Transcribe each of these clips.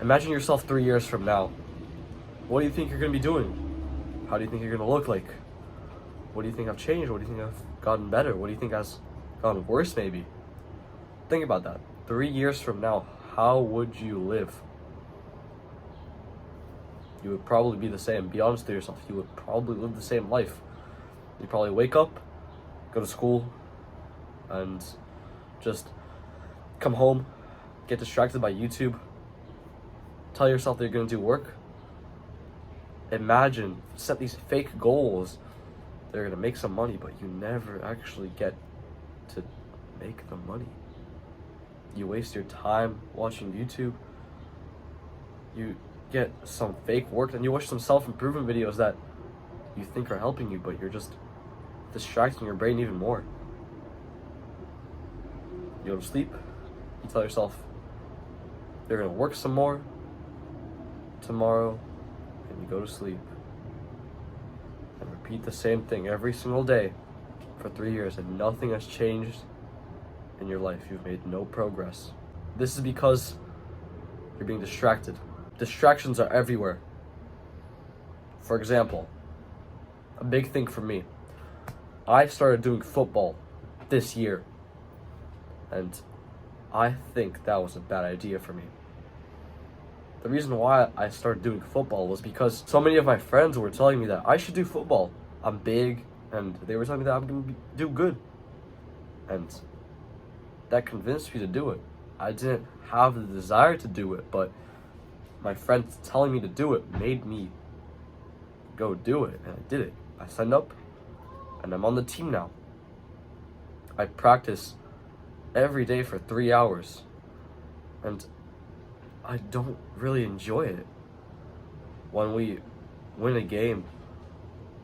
Imagine yourself 3 years from now. What do you think you're going to be doing? How do you think you're going to look like? What do you think I've changed? What do you think I've gotten better? What do you think has gotten worse maybe? Think about that. 3 years from now, how would you live? You would probably be the same. Be honest with yourself. You would probably live the same life. You probably wake up, go to school, and just come home, get distracted by YouTube, tell yourself that you're going to do work. Imagine, set these fake goals. They're going to make some money, but you never actually get to make the money. You waste your time watching YouTube. You get some fake work, and you watch some self-improvement videos that you think are helping you, but you're just distracting your brain even more. You go to sleep, you tell yourself you're going to work some more tomorrow, and you go to sleep. And repeat the same thing every single day for 3 years, and nothing has changed in your life. You've made no progress. This is because you're being distracted. Distractions are everywhere. For example, a big thing for me, I started doing football this year, and I think that was a bad idea for me. The reason why I started doing football was because so many of my friends were telling me that I should do football. I'm big, and they were telling me that I'm going to do good. And that convinced me to do it. I didn't have the desire to do it, but my friends telling me to do it made me go do it, and I did it. I signed up, and I'm on the team now. I practice every day for 3 hours, and I don't really enjoy it. When we win a game,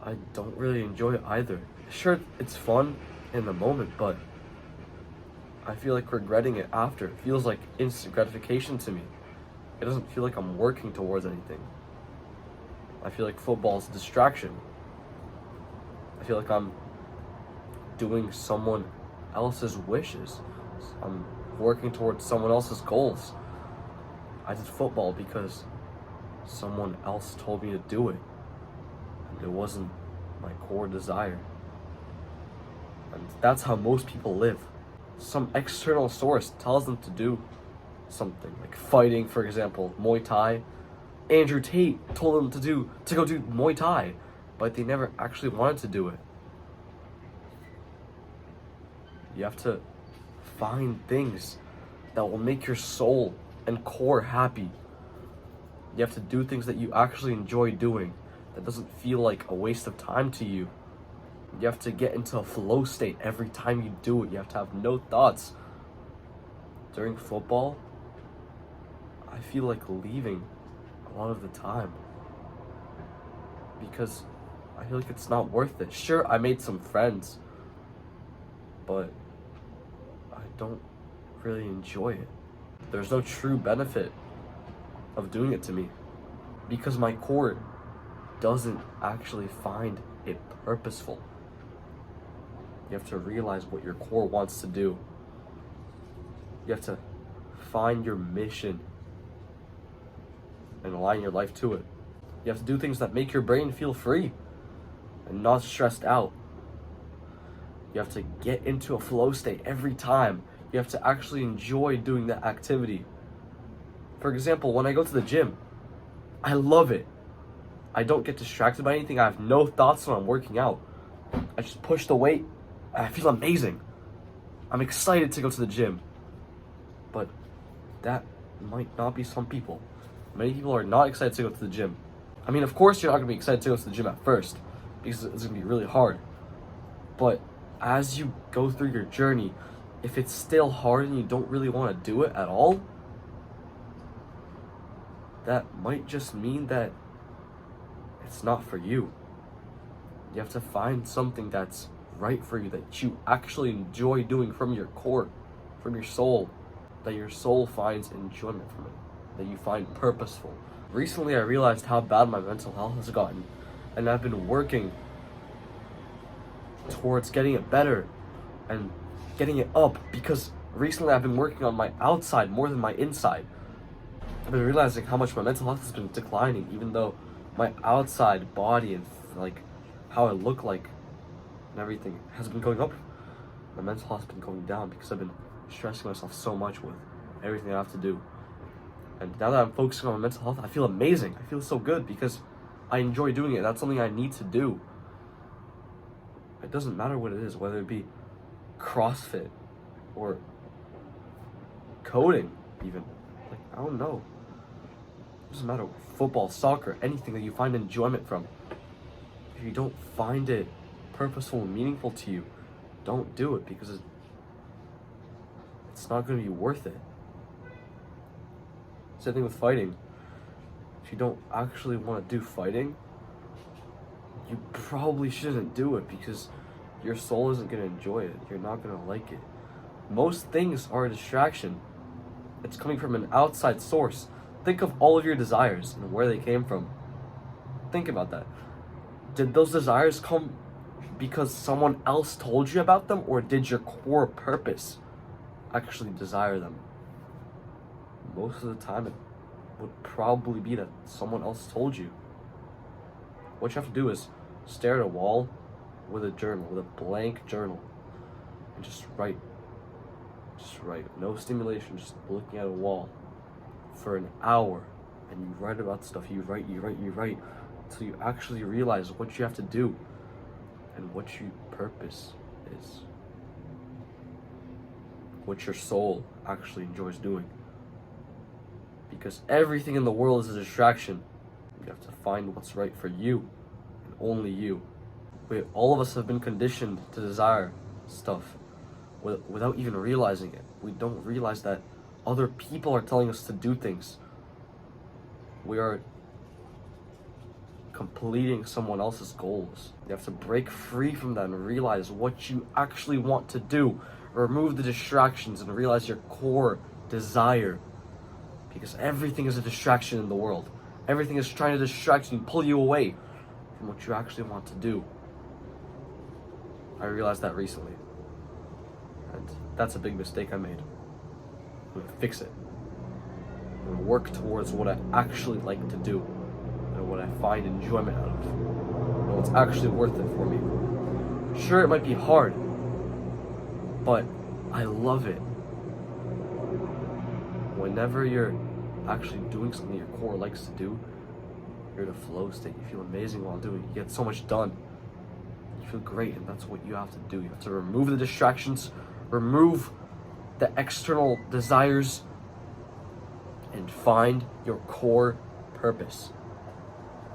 I don't really enjoy it either. Sure, it's fun in the moment, but I feel like regretting it after. It feels like instant gratification to me. It doesn't feel like I'm working towards anything. I feel like football's a distraction. I feel like I'm doing someone else's wishes. I'm working towards someone else's goals. I did football because someone else told me to do it, and it wasn't my core desire. And that's how most people live. Some external source tells them to do something, like fighting, for example, Muay Thai. Andrew Tate told them to go do Muay Thai, but they never actually wanted to do it. You have to find things that will make your soul and core happy. You have to do things that you actually enjoy doing, that doesn't feel like a waste of time to you. You have to get into a flow state every time you do it. You have to have no thoughts. During football, I feel like leaving a lot of the time because I feel like it's not worth it. Sure, I made some friends, but I don't really enjoy it. There's no true benefit of doing it to me because my core doesn't actually find it purposeful. You have to realize what your core wants to do. You have to find your mission and align your life to it. You have to do things that make your brain feel free and not stressed out. You have to get into a flow state every time. You have to actually enjoy doing that activity. For example, when I go to the gym, I love it. I don't get distracted by anything. I have no thoughts when I'm working out. I just push the weight and I feel amazing. I'm excited to go to the gym. But that might not be some people. Many people are not excited to go to the gym. I mean, of course you're not going to be excited to go to the gym at first because it's going to be really hard. But as you go through your journey, if it's still hard and you don't really want to do it at all, that might just mean that it's not for you. You have to find something that's right for you, that you actually enjoy doing from your core, from your soul, that your soul finds enjoyment from it, that you find purposeful. Recently, I realized how bad my mental health has gotten, and I've been working towards getting it better and getting it up because recently I've been working on my outside more than my inside. I've been realizing how much my mental health has been declining, even though my outside body and like how I look like and everything has been going up. My mental health has been going down because I've been stressing myself so much with everything I have to do. And now that I'm focusing on my mental health, I feel amazing. I feel so good because I enjoy doing it. That's something I need to do. It doesn't matter what it is, whether it be CrossFit or coding even. Like, I don't know. It doesn't matter. Football, soccer, anything that you find enjoyment from. If you don't find it purposeful and meaningful to you, don't do it because it's not going to be worth it. Same thing with fighting. If you don't actually want to do fighting, you probably shouldn't do it because your soul isn't going to enjoy it. You're not going to like it. Most things are a distraction. It's coming from an outside source. Think of all of your desires and where they came from. Think about that. Did those desires come because someone else told you about them, or did your core purpose actually desire them? Most of the time it would probably be that someone else told you. What you have to do is stare at a wall with a journal, with a blank journal, and just write. Just write. No stimulation, just looking at a wall for an hour, and you write about stuff. You write until you actually realize what you have to do and what your purpose is. What your soul actually enjoys doing. Because everything in the world is a distraction. You have to find what's right for you, and only you. All of us have been conditioned to desire stuff without even realizing it. We don't realize that other people are telling us to do things. We are completing someone else's goals. You have to break free from that and realize what you actually want to do. Remove the distractions and realize your core desire. Because everything is a distraction in the world. Everything is trying to distract you and pull you away from what you actually want to do. I realized that recently. And that's a big mistake I made. I'm gonna fix it. I'm gonna work towards what I actually like to do and what I find enjoyment out of. And what's actually worth it for me. Sure, it might be hard, but I love it. Whenever you're actually doing something your core likes to do, you're in a flow state. You feel amazing while doing it. You get so much done. You feel great, and that's what you have to do. You have to remove the distractions, remove the external desires, and find your core purpose.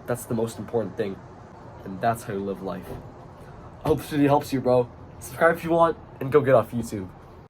That's the most important thing, and that's how you live life. I hope this video helps you, bro. Subscribe if you want, and go get off YouTube.